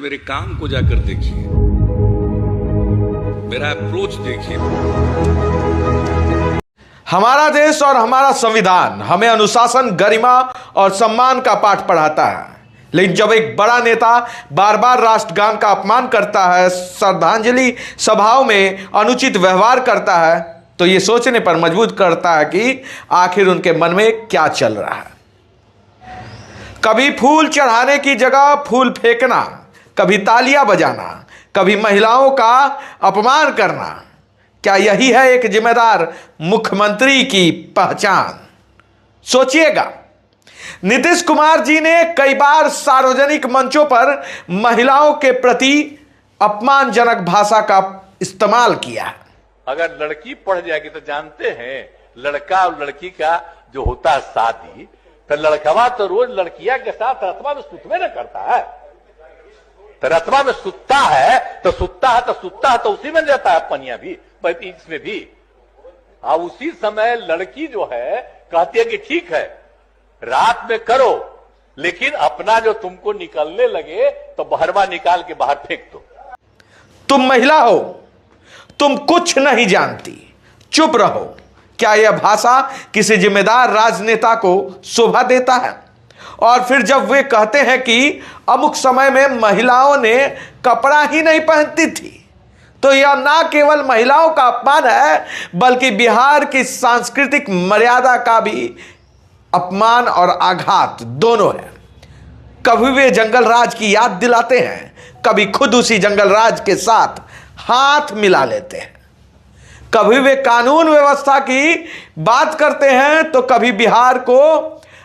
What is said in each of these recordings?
मेरे काम को जाकर देखिए, मेरा अप्रोच देखिए। हमारा देश और हमारा संविधान हमें अनुशासन, गरिमा और सम्मान का पाठ पढ़ाता है, लेकिन जब एक बड़ा नेता बार बार राष्ट्रगान का अपमान करता है, श्रद्धांजलि सभाओं में अनुचित व्यवहार करता है, तो यह सोचने पर मजबूर करता है कि आखिर उनके मन में क्या चल रहा है। कभी फूल चढ़ाने की जगह फूल फेंकना, कभी तालियां बजाना, कभी महिलाओं का अपमान करना, क्या यही है एक जिम्मेदार मुख्यमंत्री की पहचान? सोचिएगा, नीतीश कुमार जी ने कई बार सार्वजनिक मंचों पर महिलाओं के प्रति अपमानजनक भाषा का इस्तेमाल किया है। अगर लड़की पढ़ जाएगी तो जानते हैं लड़का और लड़की का जो होता है शादी, तो लड़कवा तो रोज लड़किया के साथ रतवा में सुतवे न करता है, तो रतवा में सुतता है तो उसी में जाता है पनिया भी, इसमें भी। अब उसी समय लड़की जो है कहती है कि ठीक है रात में करो, लेकिन अपना जो तुमको निकलने लगे तो बहरवा निकाल के बाहर फेंक दो। तुम महिला हो, तुम कुछ नहीं जानती, चुप रहो। क्या यह भाषा किसी जिम्मेदार राजनेता को शोभा देता है? और फिर जब वे कहते हैं कि अमुक समय में महिलाओं ने कपड़ा ही नहीं पहनती थी, तो यह ना केवल महिलाओं का अपमान है, बल्कि बिहार की सांस्कृतिक मर्यादा का भी अपमान और आघात दोनों है। कभी वे जंगल राज की याद दिलाते हैं, कभी खुद उसी जंगल राज के साथ हाथ मिला लेते हैं। कभी वे कानून व्यवस्था की बात करते हैं, तो कभी बिहार को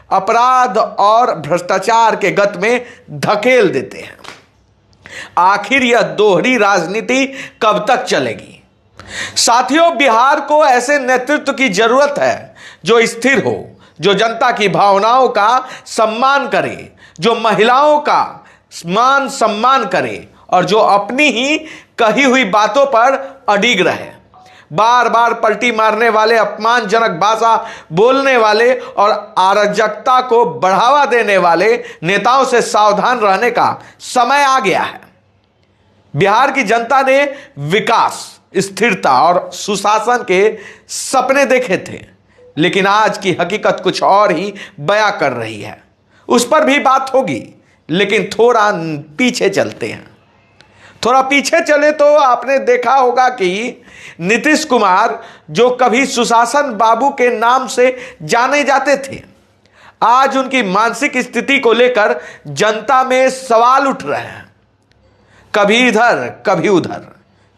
अपराध और भ्रष्टाचार के गत में धकेल देते हैं। आखिर यह दोहरी राजनीति कब तक चलेगी? साथियों, बिहार को ऐसे नेतृत्व की जरूरत है जो स्थिर हो, जो जनता की भावनाओं का सम्मान करे, जो महिलाओं का मान सम्मान करे और जो अपनी ही कही हुई बातों पर अडिग रहे। बार बार पलटी मारने वाले, अपमानजनक भाषा बोलने वाले और अराजकता को बढ़ावा देने वाले नेताओं से सावधान रहने का समय आ गया है। बिहार की जनता ने विकास, स्थिरता और सुशासन के सपने देखे थे, लेकिन आज की हकीकत कुछ और ही बयां कर रही है। उस पर भी बात होगी, लेकिन थोड़ा पीछे चलते हैं। थोड़ा पीछे चले तो आपने देखा होगा कि नीतीश कुमार, जो कभी सुशासन बाबू के नाम से जाने जाते थे, आज उनकी मानसिक स्थिति को लेकर जनता में सवाल उठ रहे हैं। कभी इधर, कभी उधर,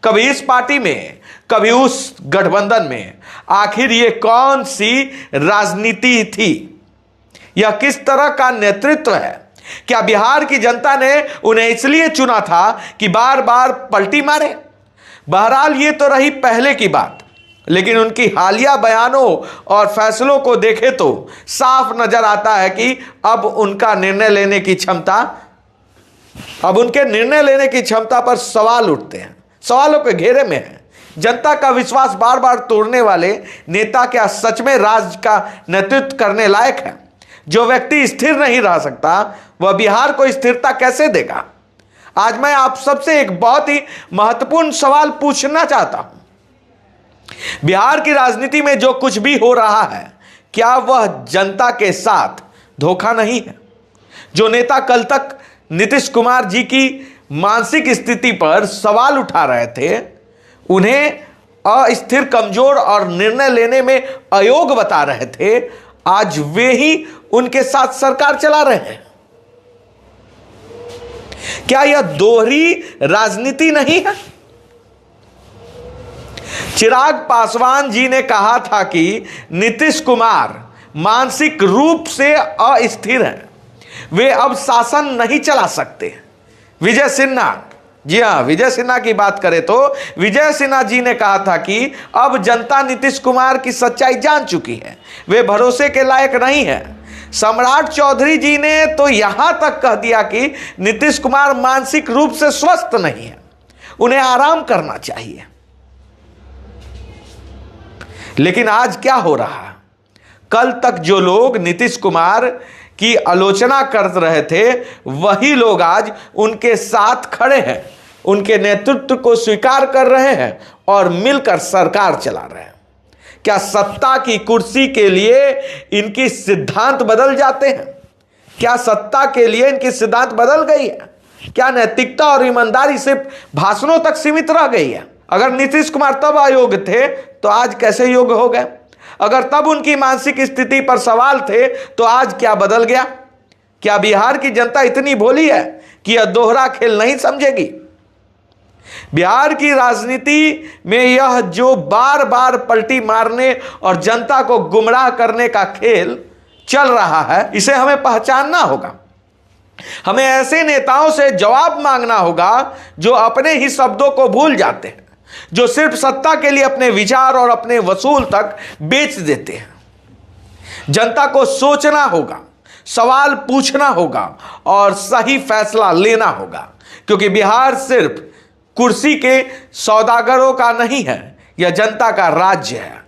कभी इस पार्टी में, कभी उस गठबंधन में। आखिर ये कौन सी राजनीति थी? यह किस तरह का नेतृत्व है? क्या बिहार की जनता ने उन्हें इसलिए चुना था कि बार बार पलटी मारे? बहरहाल ये तो रही पहले की बात, लेकिन उनकी हालिया बयानों और फैसलों को देखे तो साफ नजर आता है कि अब उनके निर्णय लेने की क्षमता पर सवाल उठते हैं, सवालों के घेरे में है। जनता का विश्वास बार बार तोड़ने वाले नेता क्या सच में राज्य का नेतृत्व करने लायक है? जो व्यक्ति स्थिर नहीं रह सकता, वह बिहार को स्थिरता कैसे देगा? आज मैं आप सबसे एक बहुत ही महत्वपूर्ण सवाल पूछना चाहता हूं। बिहार की राजनीति में जो कुछ भी हो रहा है, क्या वह जनता के साथ धोखा नहीं है? जो नेता कल तक नीतीश कुमार जी की मानसिक स्थिति पर सवाल उठा रहे थे, उन्हें अस्थिर, कमजोर और निर्णय लेने में अयोग्य बता रहे थे, आज वे ही उनके साथ सरकार चला रहे हैं। क्या यह दोहरी राजनीति नहीं है? चिराग पासवान जी ने कहा था कि नीतीश कुमार मानसिक रूप से अस्थिर हैं, वे अब शासन नहीं चला सकते। विजय सिन्हा, जी हां, विजय सिन्हा की बात करें तो विजय सिन्हा जी ने कहा था कि अब जनता नीतीश कुमार की सच्चाई जान चुकी है, वे भरोसे के लायक नहीं है। सम्राट चौधरी जी ने तो यहां तक कह दिया कि नीतीश कुमार मानसिक रूप से स्वस्थ नहीं है, उन्हें आराम करना चाहिए। लेकिन आज क्या हो रहा है? कल तक जो लोग नीतीश कुमार की आलोचना कर रहे थे वही लोग आज उनके साथ खड़े हैं, उनके नेतृत्व को स्वीकार कर रहे हैं और मिलकर सरकार चला रहे हैं। क्या सत्ता की कुर्सी के लिए इनकी सिद्धांत बदल जाते हैं? क्या सत्ता के लिए इनकी सिद्धांत बदल गई है? क्या नैतिकता और ईमानदारी सिर्फ भाषणों तक सीमित रह गई है? अगर नीतीश कुमार तब अयोग्य थे तो आज कैसे योग्य हो गए? अगर तब उनकी मानसिक स्थिति पर सवाल थे तो आज क्या बदल गया? क्या बिहार की जनता इतनी भोली है कि यह दोहरा खेल नहीं समझेगी? बिहार की राजनीति में यह जो बार बार पलटी मारने और जनता को गुमराह करने का खेल चल रहा है, इसे हमें पहचानना होगा। हमें ऐसे नेताओं से जवाब मांगना होगा जो अपने ही शब्दों को भूल जाते हैं, जो सिर्फ सत्ता के लिए अपने विचार और अपने वसूल तक बेच देते हैं। जनता को सोचना होगा, सवाल पूछना होगा और सही फैसला लेना होगा, क्योंकि बिहार सिर्फ कुर्सी के सौदागरों का नहीं है, यह जनता का राज्य है।